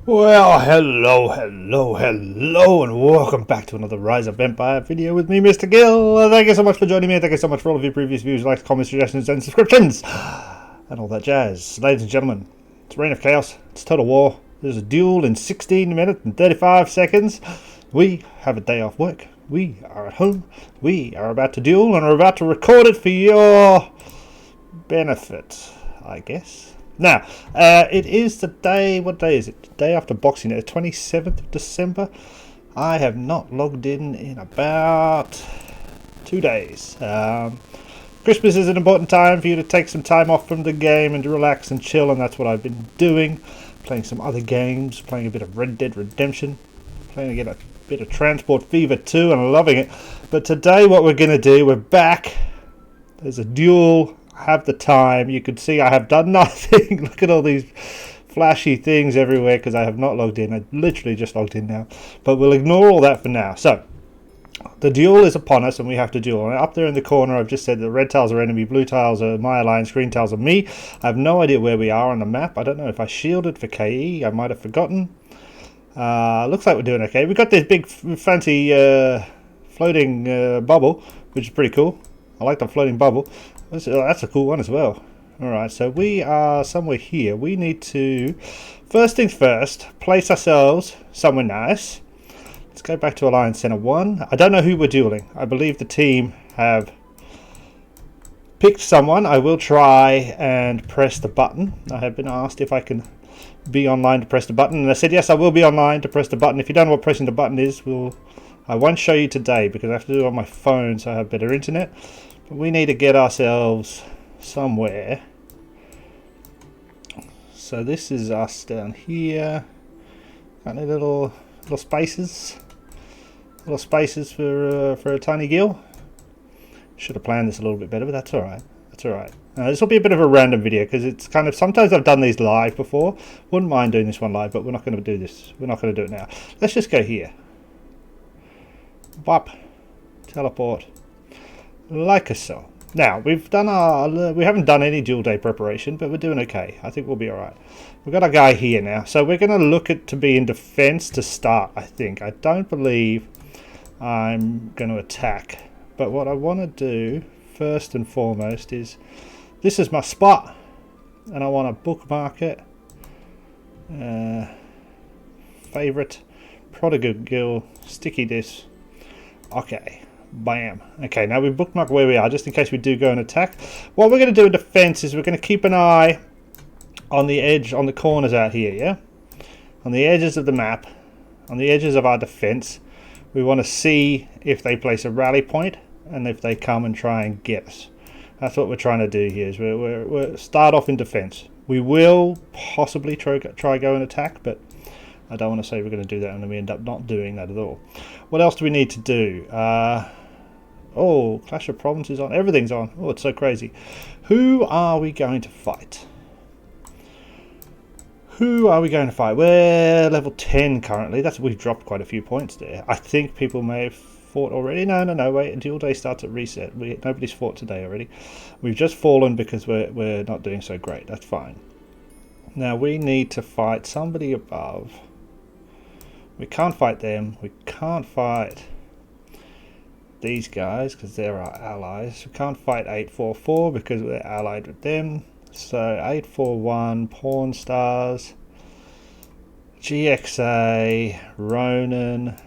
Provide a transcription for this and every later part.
Well, hello, and welcome back to another Rise of Empire video with me, Mr. Gill. Thank you so much for joining me. Thank you so much for all of your previous views, likes, comments, suggestions, and subscriptions, and all that jazz. Ladies and gentlemen, it's Reign of Chaos. It's Total War. There's a duel in 16 minutes and 35 seconds. We have a day off work. We are at home. We are about to duel, and are about to record it for your benefit, I guess. Now, it is the day, what day is it? The day after Boxing Day, 27th of December. I have not logged in about 2 days. Christmas is an important time for you to take some time off from the game and to relax and chill, and that's what I've been doing. Playing some other games, playing a bit of Red Dead Redemption, playing a bit of Transport Fever 2, and loving it. But today what we're going to do, we're back. There's a duel. Have the time. You can see I have done nothing. Look at all these flashy things everywhere because I have not logged in. I literally just logged in now, but we'll ignore all that for now. So the duel is upon us and we have to duel. And up there in the corner I've just said that red tiles are enemy, blue tiles are my alliance, green tiles are me. I have no idea where we are on the map. I don't know if I shielded for KE. I might have forgotten. Looks like we're doing okay. We've got this big fancy floating bubble, which is pretty cool. I like the floating bubble. That's a cool one as well. Alright, so we are somewhere here. We need to, first things first, place ourselves somewhere nice. Let's go back to Alliance Center 1. I don't know who we're dueling. I believe the team have picked someone. I will try and press the button. I have been asked if I can be online to press the button, and I said yes, I will be online to press the button. If you don't know what pressing the button is, I won't show you today because I have to do it on my phone so I have better internet. We need to get ourselves somewhere. So this is us down here. Got any little spaces? Little spaces for a tiny gill. Should have planned this a little bit better, but that's all right. That's all right. This will be a bit of a random video because it's kind of, sometimes I've done these live before. Wouldn't mind doing this one live, but we're not going to do this. We're not going to do it now. Let's just go here. Bop. Teleport. Like so. Now we haven't done any duel day preparation, but we're doing okay. I think we'll be alright. We've got our guy here now, so we're going to look at to be in defense to start. I think I don't believe I'm going to attack, but what I want to do first and foremost is, this is my spot and I want to bookmark it. Favorite Prodigal Gill, sticky this. Okay. Bam. Okay, now we bookmark where we are just in case we do go and attack. What we're going to do in defense is we're going to keep an eye on the edge, on the corners out here, yeah? On the edges of the map, on the edges of our defense. We want to see if they place a rally point and if they come and try and get us. That's what we're trying to do here. Is we're start off in defense. We will possibly try go and attack, but I don't want to say we're going to do that and then we end up not doing that at all. What else do we need to do? Oh, Clash of Provinces on. Everything's on. Oh, it's so crazy. Who are we going to fight? Who are we going to fight? We're level 10 currently. We've dropped quite a few points there. I think people may have fought already. No, wait. Duel day starts at reset. Nobody's fought today already. We've just fallen because we're not doing so great. That's fine. Now we need to fight somebody above. We can't fight them. We can't fight these guys because they're our allies. We can't fight 844 because we're allied with them. So 841, Pawn Stars, GXA, Ronin,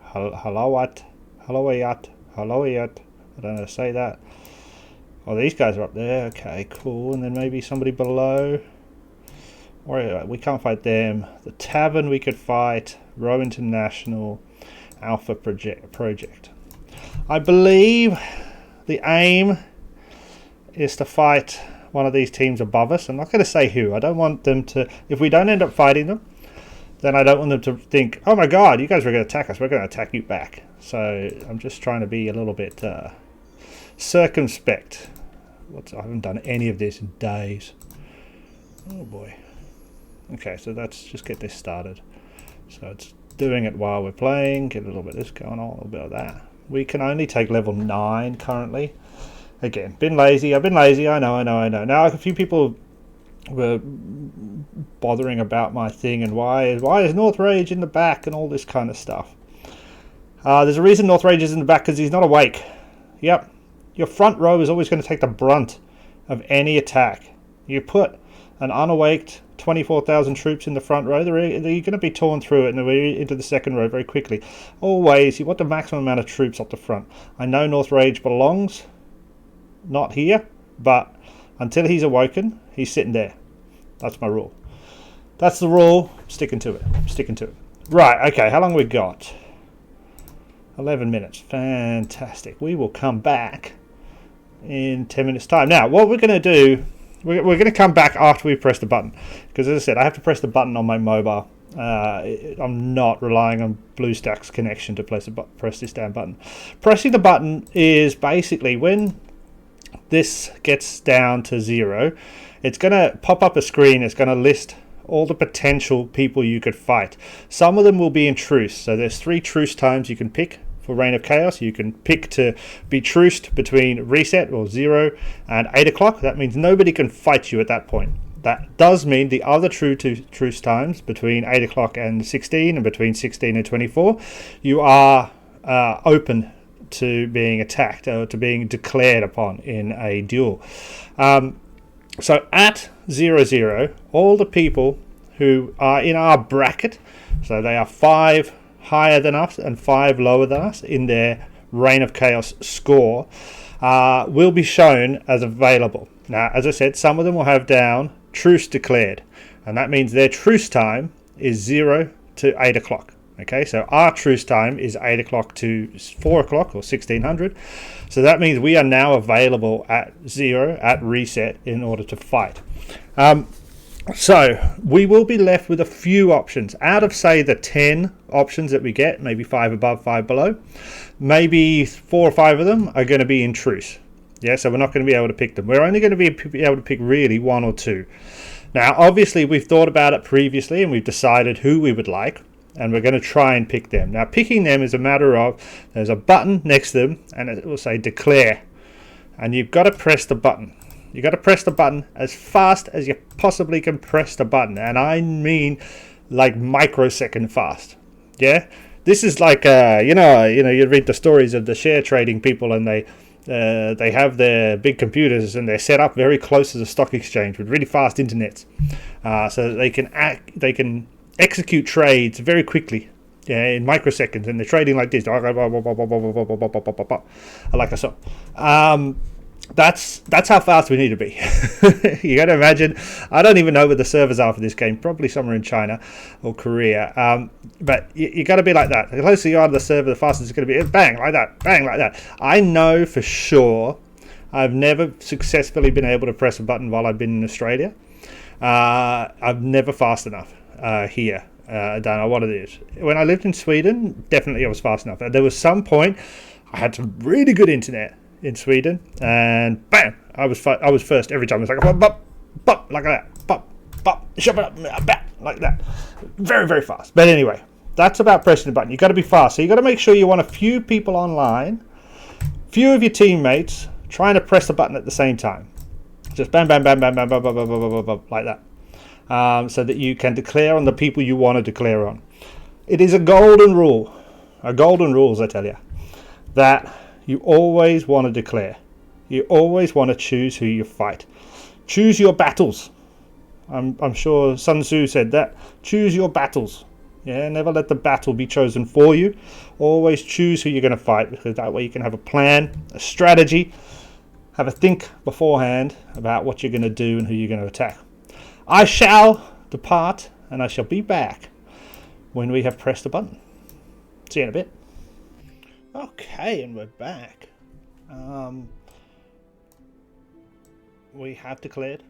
Halawat. I don't know how to say that. Oh, these guys are up there. Okay, cool. And then maybe somebody below. We can't fight them. The Tavern we could fight. Row International, Alpha Project. I believe the aim is to fight one of these teams above us. I'm not going to say who. I don't want them to, if we don't end up fighting them, then I don't want them to think, oh my god, you guys were going to attack us, we're going to attack you back. So I'm just trying to be a little bit circumspect. I haven't done any of this in days. Oh boy. Okay, so let's just get this started. So it's doing it while we're playing, get a little bit of this going on, a little bit of that. We can only take level 9 currently. Again, I've been lazy, I know. Now a few people were bothering about my thing and why is North Rage in the back and all this kind of stuff. There's a reason North Rage is in the back, because he's not awake. Yep, your front row is always going to take the brunt of any attack. You put an unawaked 24,000 troops in the front row, they're going to be torn through it and they're into the second row very quickly. Always, you want the maximum amount of troops up the front. I know North Rage belongs not here, but until he's awoken, he's sitting there. That's my rule. That's the rule. Sticking to it. Sticking to it. Right, okay, how long we got? 11 minutes. Fantastic. We will come back in 10 minutes time. Now, what we're going to do, we're going to come back after we press the button, because as I said, I have to press the button on my mobile. I'm not relying on BlueStack's connection to press this damn button. Pressing the button is basically when this gets down to 0, it's going to pop up a screen. It's going to list all the potential people you could fight. Some of them will be in truce. So there's 3 truce times you can pick for Reign of Chaos. You can pick to be truced between reset or 0 and 8 o'clock. That means nobody can fight you at that point. That does mean the other truce times between 8 o'clock and 16 and between 16 and 24, you are open to being attacked or to being declared upon in a duel. So at 0-0, all the people who are in our bracket, so they are 5 higher than us and 5 lower than us in their Reign of Chaos score, will be shown as available. Now, as I said, some of them will have down truce declared, and that means their truce time is 0 to 8 o'clock. Okay, so our truce time is 8 o'clock to 4 o'clock or 1600. So that means we are now available at 0 at reset in order to fight. So we will be left with a few options. Out of, say, the 10 options that we get, maybe 5 above, 5 below, maybe 4 or 5 of them are going to be in truce. Yeah, so we're not going to be able to pick them. We're only going to be able to pick really 1 or 2. Now, obviously, we've thought about it previously and we've decided who we would like, and we're going to try and pick them. Now, picking them is a matter of, there's a button next to them and it will say declare, and you've got to press the button. You've got to press the button as fast as you possibly can press the button, and I mean like microsecond fast. Yeah, this is like you read the stories of the share trading people, and they have their big computers and they're set up very close to the stock exchange with really fast internets, so that they can execute trades very quickly, in microseconds, and they're trading like this, like I saw. That's how fast we need to be. You got to imagine. I don't even know where the servers are for this game. Probably somewhere in China or Korea. But you got to be like that. The closer you are to the server, the faster it's going to be. Bang like that. Bang like that. I know for sure. I've never successfully been able to press a button while I've been in Australia. I'm never fast enough here. I don't know what it is. When I lived in Sweden, definitely I was fast enough. There was some point I had some really good internet in Sweden, and bam, I was first every time. It was like bop, bop, bop, like that, bop, bop, shove it up, bam, like that. Very, very fast. But anyway, that's about pressing the button. You've got to be fast. So you've got to make sure you want a few people online, few of your teammates trying to press the button at the same time. Just bam, bam, bam, bam, bam, bam, bam, bam, bam, bam, bam, like that. So that you can declare on the people you want to declare on. It is a golden rule, as I tell you, that you always want to declare. You always want to choose who you fight. Choose your battles. I'm sure Sun Tzu said that. Choose your battles. Yeah, never let the battle be chosen for you. Always choose who you're going to fight, because that way you can have a plan, a strategy, have a think beforehand about what you're going to do and who you're going to attack. I shall depart, and I shall be back when we have pressed the button. See you in a bit. Okay, and we're back. We have declared.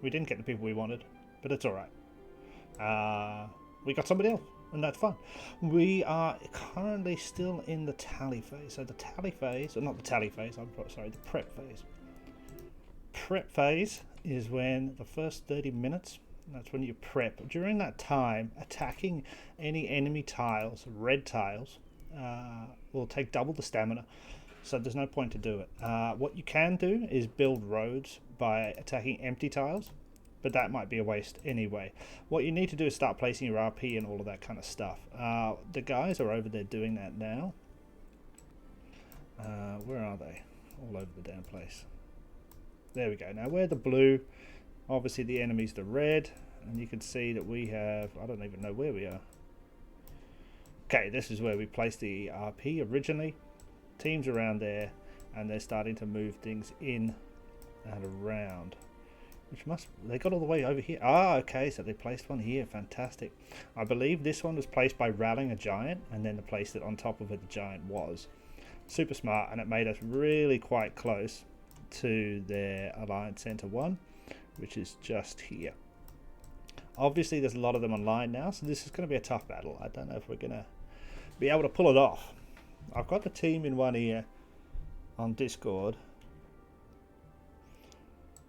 We didn't get the people we wanted, but it's alright. We got somebody else, and that's fine. We are currently still in the tally phase. So the tally phase, or not the tally phase, I'm sorry, the prep phase. Prep phase is when the first 30 minutes, that's when you prep. During that time, attacking any enemy tiles, red tiles, will take double the stamina, so there's no point to do it. What you can do is build roads by attacking empty tiles. but that might be a waste anyway. What you need to do is start placing your RP and all of that kind of stuff. The guys are over there doing that now. Where are they? All over the damn place. There we go. Now we're the blue. Obviously the enemy's the red, and you can see that we have, I don't even know where we are. Okay, this is where we placed the RP originally. Teams around there, and they're starting to move things in and around. They got all the way over here. Ah, okay, so they placed one here. Fantastic. I believe this one was placed by rallying a giant, and then they placed it on top of where the giant was. Super smart, and it made us really quite close to their Alliance Center 1, which is just here. Obviously there's a lot of them online now, so this is going to be a tough battle. I don't know if we're going to be able to pull it off. I've got the team in one ear on Discord,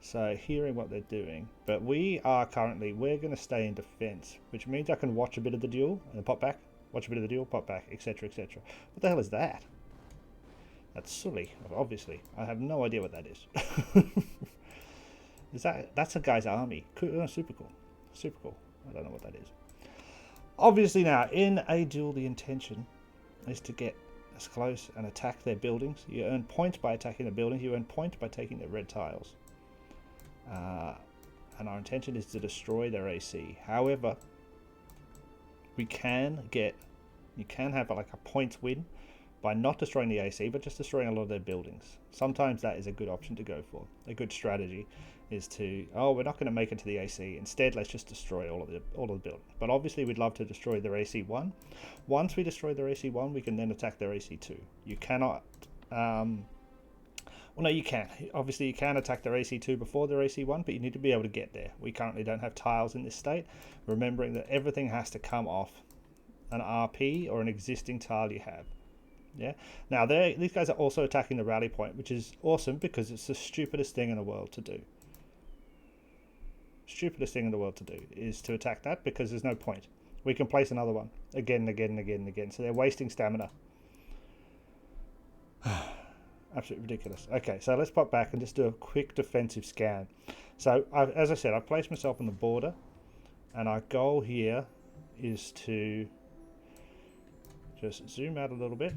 so hearing what they're doing, but we're going to stay in defense, which means I can watch a bit of the duel and pop back, watch a bit of the duel, pop back, etc, etc. What the hell is that? That's Sully, obviously. I have no idea what that is. That's a guy's army. Cool, oh, super cool. Super cool. I don't know what that is. Obviously now, in a duel, the intention is to get as close and attack their buildings. You earn points by attacking the buildings. You earn points by taking their red tiles. And our intention is to destroy their AC. However, you can have like a points win by not destroying the AC, but just destroying a lot of their buildings. Sometimes that is a good option to go for. A good strategy is to, oh, we're not going to make it to the AC. Instead, let's just destroy all of the buildings. But obviously, we'd love to destroy their AC1. Once we destroy their AC1, we can then attack their AC2. You cannot. Well, no, you can. Obviously, you can attack their AC2 before their AC1, but you need to be able to get there. We currently don't have tiles in this state. Remembering that everything has to come off an RP or an existing tile you have. Yeah. Now these guys are also attacking the rally point, which is awesome because it's the stupidest thing in the world to do. Stupidest thing in the world to do is to attack that because there's no point. We can place another one again and again and again and again. So they're wasting stamina. Absolutely ridiculous. Okay, so let's pop back and just do a quick defensive scan. So as I said, I've placed myself on the border, and our goal here is to just zoom out a little bit.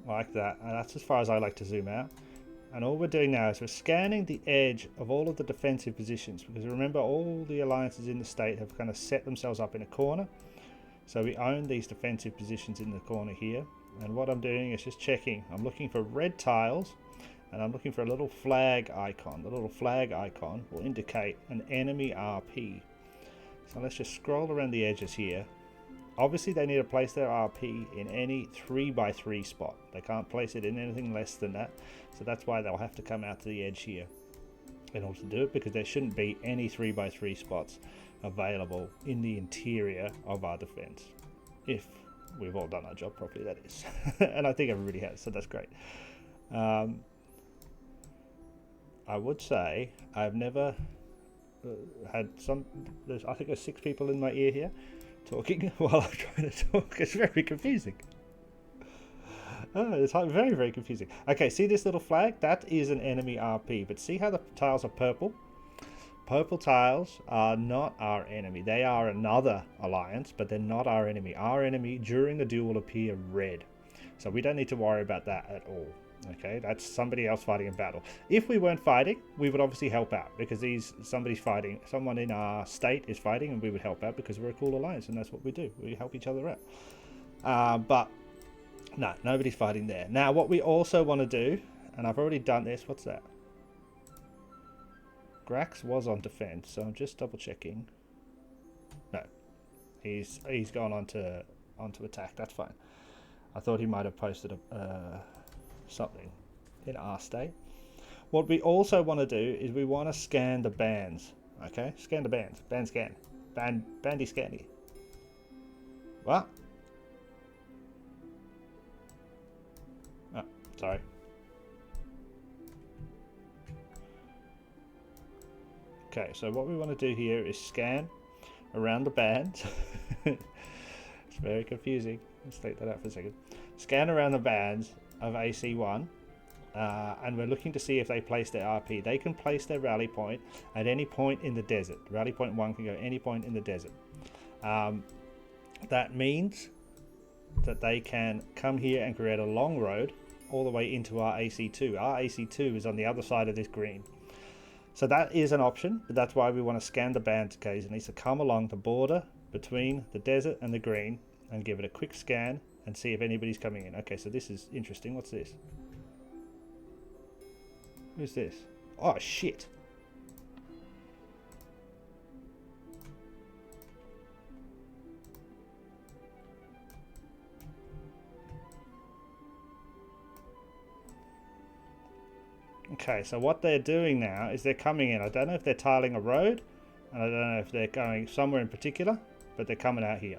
Like that, and that's as far as I like to zoom out. And all we're doing now is we're scanning the edge of all of the defensive positions, because remember, all the alliances in the state have kind of set themselves up in a corner, so we own these defensive positions in the corner here. And what I'm doing is just checking. I'm looking for red tiles, and I'm looking for a little flag icon. The little flag icon will indicate an enemy RP. So let's just scroll around the edges here. Obviously, they need to place their RP in any 3x3 spot. They can't place it in anything less than that. So that's why they'll have to come out to the edge here in order to do it, because there shouldn't be any 3x3 spots available in the interior of our defense. If we've all done our job properly, that is. And I think everybody has, so that's great. I would say I've never had I think there's 6 people in my ear here talking while I'm trying to talk. It's very confusing. It's very, very confusing. Okay, see this little flag? That is an enemy RP, but see how the tiles are purple? Purple tiles are not our enemy. They are another alliance, but they're not our enemy. Our enemy during the duel will appear red. So we don't need to worry about that at all. Okay, that's somebody else fighting in battle. If we weren't fighting, we would obviously help out, because somebody's fighting, someone in our state is fighting, and we would help out because we're a cool alliance, and that's what we do. We help each other out. But no, nobody's fighting there. Now, what we also want to do, and I've already done this. What's that? Grax was on defense, so I'm just double checking. No, he's gone on to attack. That's fine. I thought he might have posted something in our state. What we also want to do is we want to scan the bands. Okay, scan the bands. Band scan. Bandy scanny. What? Oh, sorry. Okay, so what we want to do here is scan around the bands. It's very confusing. Let's take that out for a second. Scan around the bands of AC1 and we're looking to see if they place their RP. They can place their rally point at any point in the desert. Rally point 1 can go any point in the desert. That means that they can come here and create a long road all the way into our AC2. Our AC2 is on the other side of this green. So that is an option, but that's why we want to scan the bands occasionally. So come along the border between the desert and the green and give it a quick scan and see if anybody's coming in. Okay, so this is interesting. What's this? Who's this? Oh, shit. Okay, so what they're doing now is they're coming in. I don't know if they're tiling a road, and I don't know if they're going somewhere in particular, but they're coming out here.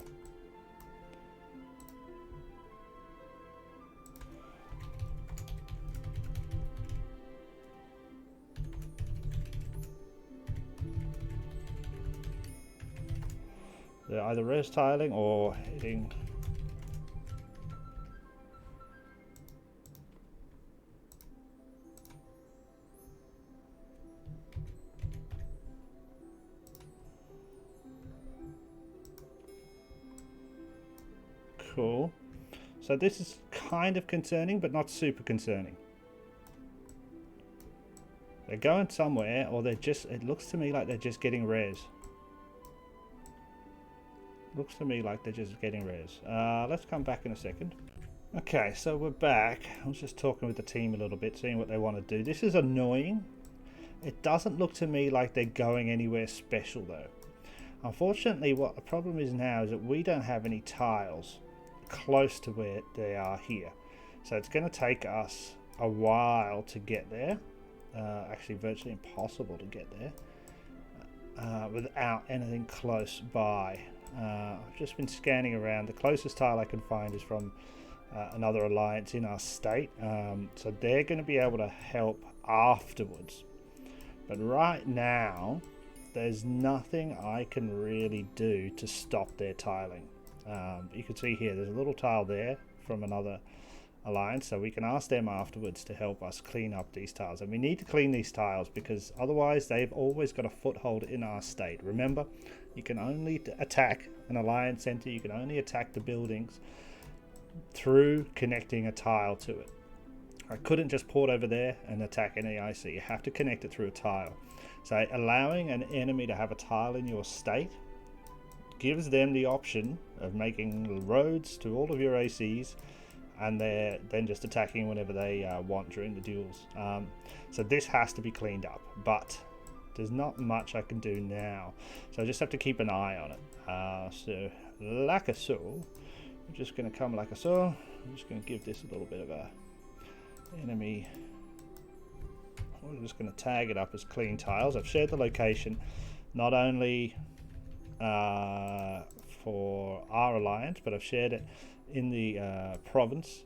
They're either res tiling or hitting. Cool. So this is kind of concerning, but not super concerning. They're going somewhere, or they're just, it looks to me like they're just getting res. Looks to me like they're just getting res. Let's come back in a second. Okay, so we're back. I was just talking with the team a little bit, seeing what they want to do. This is annoying. It doesn't look to me like they're going anywhere special though. Unfortunately, what the problem is now is that we don't have any tiles close to where they are here. So it's going to take us a while to get there. Actually virtually impossible to get there without anything close by. I've just been scanning around. The closest tile I can find is from another alliance in our state, so they're going to be able to help afterwards, but right now there's nothing I can really do to stop their tiling. You can see here there's a little tile there from another alliance, so we can ask them afterwards to help us clean up these tiles, and we need to clean these tiles because otherwise they've always got a foothold in our state. Remember, you can only attack an alliance center, you can only attack the buildings through connecting a tile to it. I couldn't just port over there and attack any IC. You have to connect it through a tile. So allowing an enemy to have a tile in your state gives them the option of making roads to all of your ACs, and they're then just attacking whenever they want during the duels. So this has to be cleaned up, but there's not much I can do now, so I just have to keep an eye on it. So like a so, we're just going to come like a so. I'm just going to give this a little bit of a enemy. We're just going to tag it up as clean tiles. I've shared the location not only for our alliance, but I've shared it in the province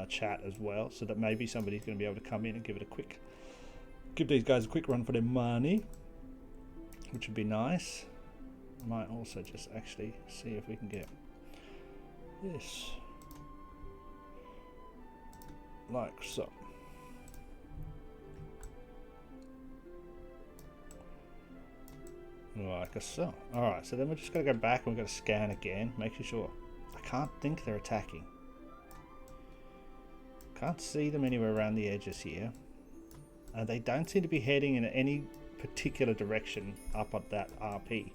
chat as well, so that maybe somebody's going to be able to come in and give these guys a quick run for their money, which would be nice. I might also just actually see if we can get this like so. Like so. Alright, so then we're just going to go back and we're going to scan again, making sure. I can't think they're attacking. Can't see them anywhere around the edges here. And they don't seem to be heading in any particular direction up at that RP.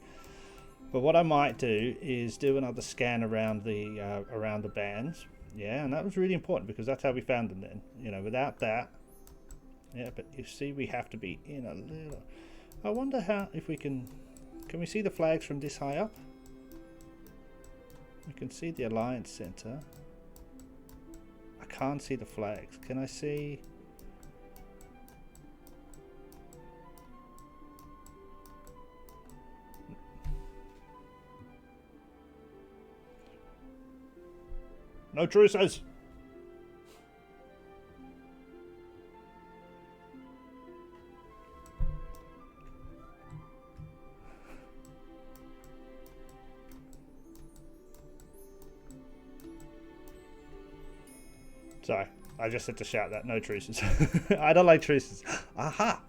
But what I might do is do another scan around the bands. Yeah, and that was really important because that's how we found them then. You know, without that. Yeah, but you see we have to be in a little... I wonder how, if we can we see the flags from this high up? We can see the Alliance Center. I can't see the flags. Can I see? No truces! Sorry, I just had to shout that. No truces. I don't like truces. Aha!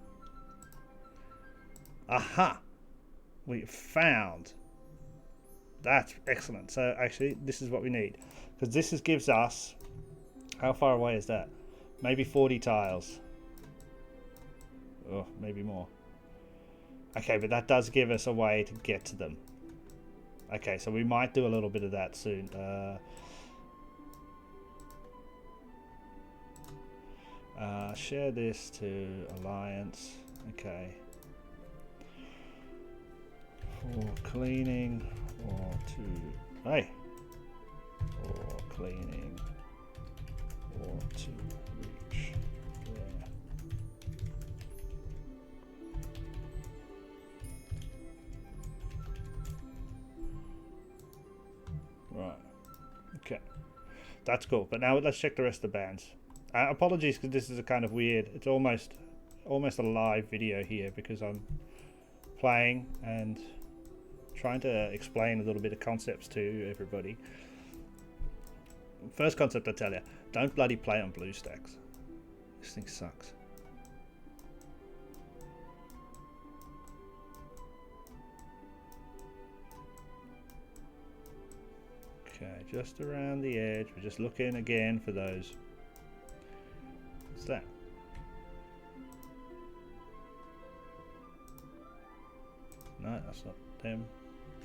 Aha! We found. That's excellent. So actually, this is what we need. Because this gives us... How far away is that? Maybe 40 tiles. Oh, maybe more. Okay, but that does give us a way to get to them. Okay, so we might do a little bit of that soon. Share this to Alliance. Okay. For cleaning or to... Hey! For cleaning or to reach there. Right. Okay. That's cool. But now let's check the rest of the bands. Apologies because this is a kind of weird... It's almost a live video here because I'm playing and trying to explain a little bit of concepts to everybody. First concept I tell you, don't bloody play on blue stacks. This thing sucks. Okay, just around the edge. We're just looking again for those. What's that? No, that's not them.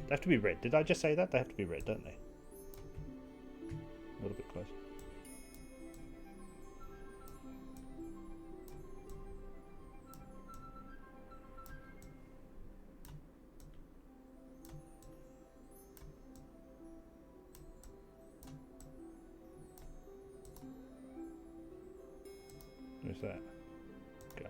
They have to be red. Did I just say that? They have to be red, don't they? A little bit closer. Who's that? God.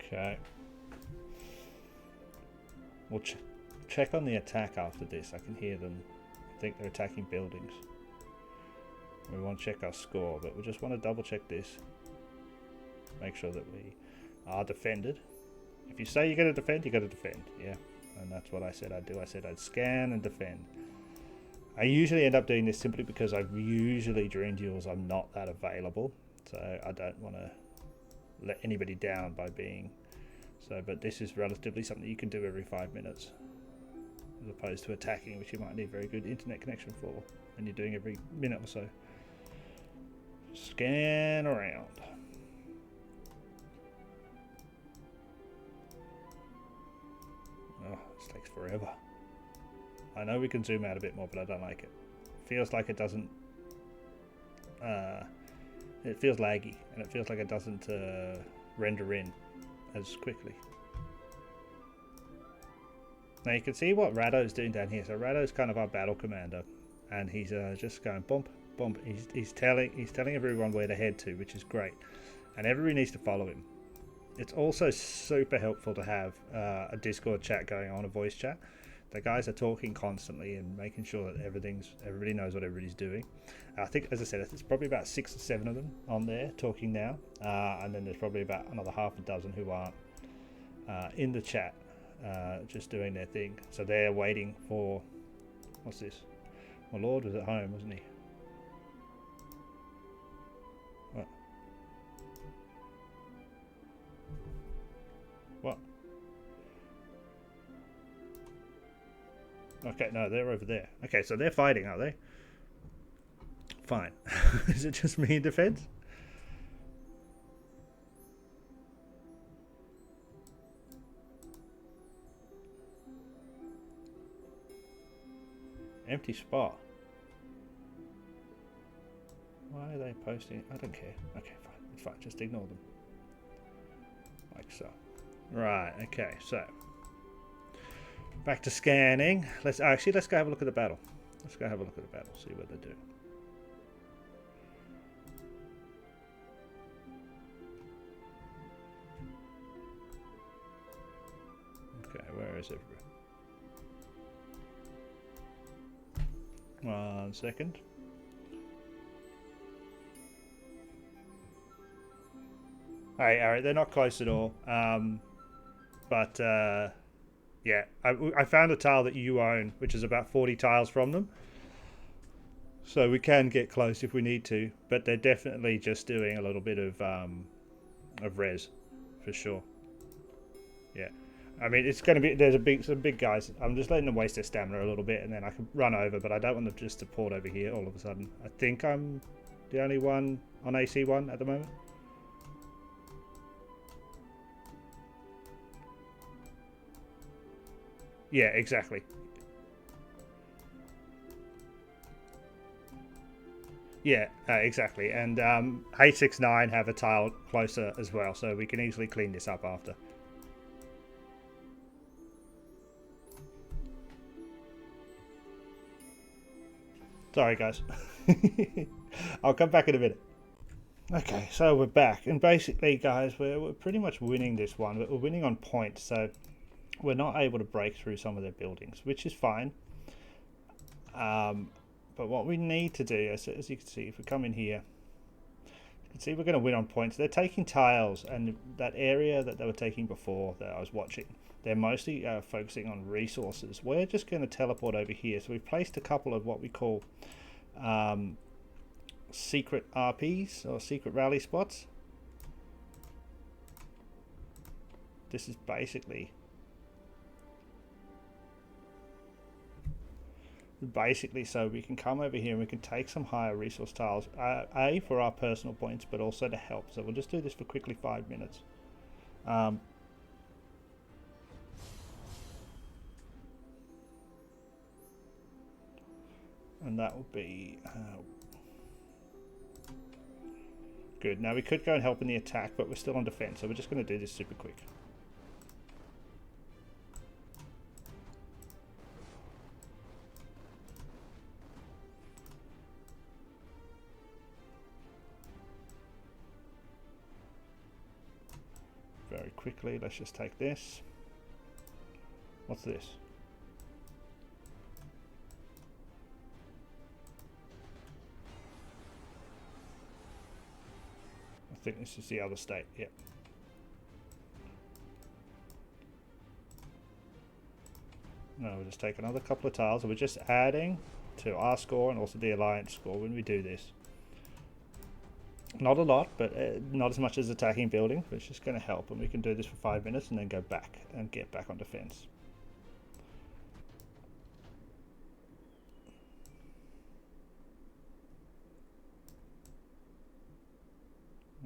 Okay. We'll check on the attack after this. I can hear them. I think they're attacking buildings. We want to check our score, but we just want to double check this. Make sure that we are defended. If you say you're going to defend, you got to defend. Yeah, and that's what I said I'd do. I said I'd scan and defend. I usually end up doing this simply because during duels I'm not that available, so I don't want to let anybody down by being so. But this is relatively something you can do every 5 minutes, as opposed to attacking, which you might need very good internet connection for, and you're doing every minute or so. Scan around. Oh, this takes forever. I know we can zoom out a bit more, but I don't like it. Feels like it doesn't... it feels laggy, and it feels like it doesn't render in as quickly. Now you can see what Rado's doing down here. So Rado's kind of our battle commander, and he's just going bump, bump. He's telling everyone where to head to, which is great, and everybody needs to follow him. It's also super helpful to have a Discord chat going on, a voice chat. The guys are talking constantly and making sure that everybody knows what everybody's doing. I think, as I said, it's probably about 6 or 7 of them on there talking now, and then there's probably about another half a dozen who aren't in the chat, just doing their thing. So they're waiting for, what's this? My lord was at home, wasn't he? What? What? Okay, no, they're over there. Okay, so they're fighting, are they? Fine. Is it just me in defense? Empty spot. Why are they posting? I don't care. Okay, fine. It's fine. Just ignore them. Like so. Right, okay, so back to scanning. Let's go have a look at the battle. Let's go have a look at the battle, see what they do. Okay, where is everybody? 1 second. Hey, alright, they're not close at all. But yeah, I found a tile that you own, which is about 40 tiles from them. So we can get close if we need to, but they're definitely just doing a little bit of res, for sure. Yeah, I mean it's going to be some big guys. I'm just letting them waste their stamina a little bit, and then I can run over. But I don't want them just to port over here all of a sudden. I think I'm the only one on AC1 at the moment. Yeah, exactly. Yeah, exactly. And H69 have a tile closer as well, so we can easily clean this up after. Sorry, guys. I'll come back in a minute. Okay, so we're back. And basically, guys, we're pretty much winning this one, but we're winning on points, so we're not able to break through some of their buildings, which is fine. But what we need to do, as you can see, if we come in here, you can see we're going to win on points. They're taking tiles, and that area that they were taking before that I was watching, they're mostly focusing on resources. We're just going to teleport over here. So we've placed a couple of what we call secret RPs, or secret rally spots. This is basically so we can come over here and we can take some higher resource tiles, A, for our personal points, but also to help. So we'll just do this for quickly 5 minutes. And that will be good. Now we could go and help in the attack, but we're still on defense, so we're just going to do this super quick. Very quickly, let's just take this. What's this? I think this is the other state, yep. No, we'll just take another couple of tiles, and we're just adding to our score and also the alliance score when we do this. Not a lot, but not as much as attacking building, but it's just going to help, and we can do this for 5 minutes and then go back and get back on defense.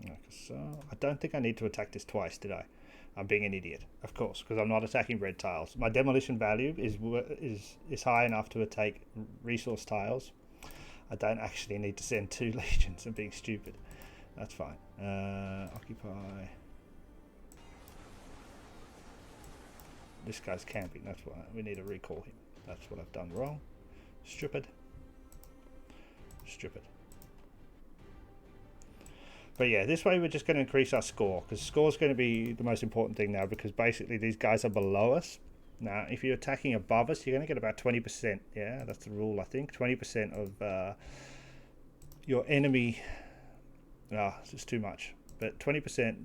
Like so, I don't think I need to attack this twice, did I? I'm being an idiot, of course, because I'm not attacking red tiles. My demolition value is high enough to attack resource tiles. I don't actually need to send 2 legions. I'm being stupid. That's fine. Occupy. This guy's camping. That's why we need to recall him. That's what I've done wrong. Stupid. Stupid. But yeah, this way we're just going to increase our score, because score is going to be the most important thing now, because basically these guys are below us. Now, if you're attacking above us, you're going to get about 20%. Yeah, that's the rule, I think. 20% of your enemy... Oh, it's just too much. But 20%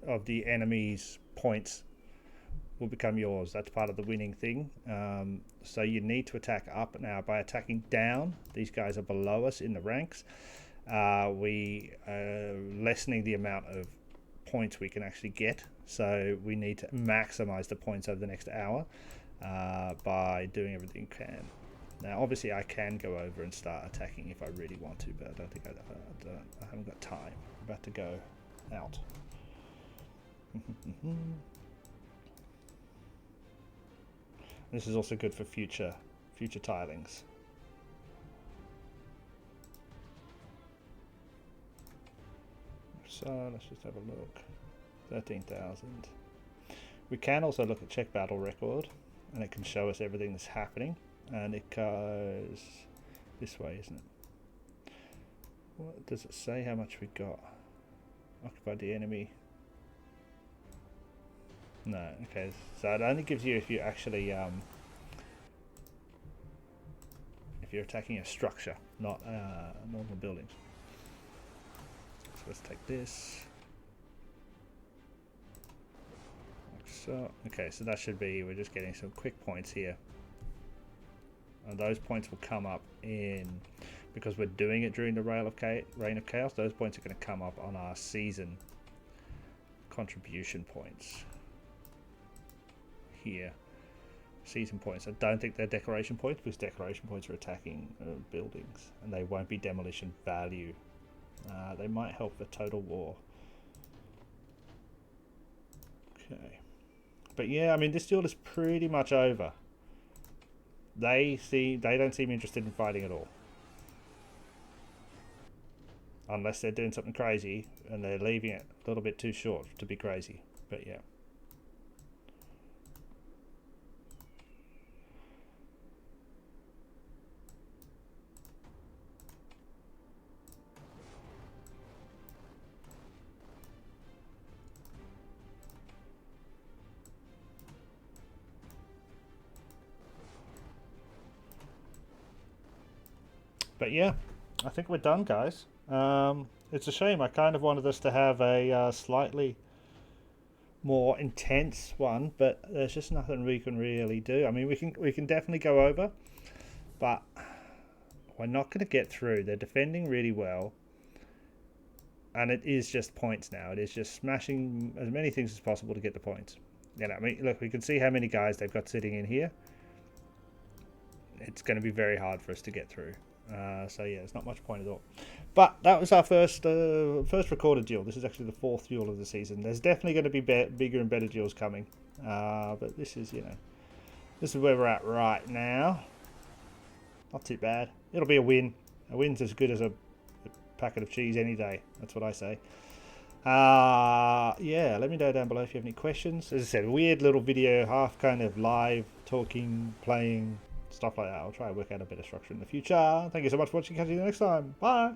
of the enemy's points will become yours. That's part of the winning thing. So you need to attack up. Now, by attacking down, these guys are below us in the ranks. We are lessening the amount of points we can actually get. So we need to maximize the points over the next hour by doing everything we can. Now, obviously, I can go over and start attacking if I really want to, but I don't think I haven't got time. I'm about to go out. This is also good for future tilings. So let's just have a look. 13,000. We can also look at check battle record, and it can show us everything that's happening. And it goes this way, isn't it? What does it say? How much we got? Occupied the enemy. No, okay. So it only gives you if you actually if you're attacking a structure, not normal buildings. So let's take this. So, okay, so that should be, we're just getting some quick points here. And those points will come up in, because we're doing it during the Reign of Chaos, those points are going to come up on our season contribution points. Here. Season points. I don't think they're decoration points, because decoration points are attacking buildings. And they won't be demolition value. They might help for total war. Okay. But yeah, I mean, this duel is pretty much over. They don't seem interested in fighting at all. Unless they're doing something crazy and they're leaving it a little bit too short to be crazy. But yeah. But yeah, I think we're done, guys. It's a shame. I kind of wanted us to have a slightly more intense one, but there's just nothing we can really do. I mean, we can definitely go over, but we're not going to get through. They're defending really well, and it is just points now. It is just smashing as many things as possible to get the points. You know, I mean, look, we can see how many guys they've got sitting in here. It's going to be very hard for us to get through. So yeah, there's not much point at all. But that was our first recorded duel. This is actually the 4th duel of the season. There's definitely going to be bigger and better duels coming. But this is, you know, this is where we're at right now. Not too bad. It'll be a win. A win's as good as a packet of cheese any day. That's what I say. Yeah, let me know down below if you have any questions. As I said, a weird little video, half kind of live, talking, playing, stuff like that. I'll try and work out a better structure in the future. Thank you so much for watching. Catch you next time. Bye.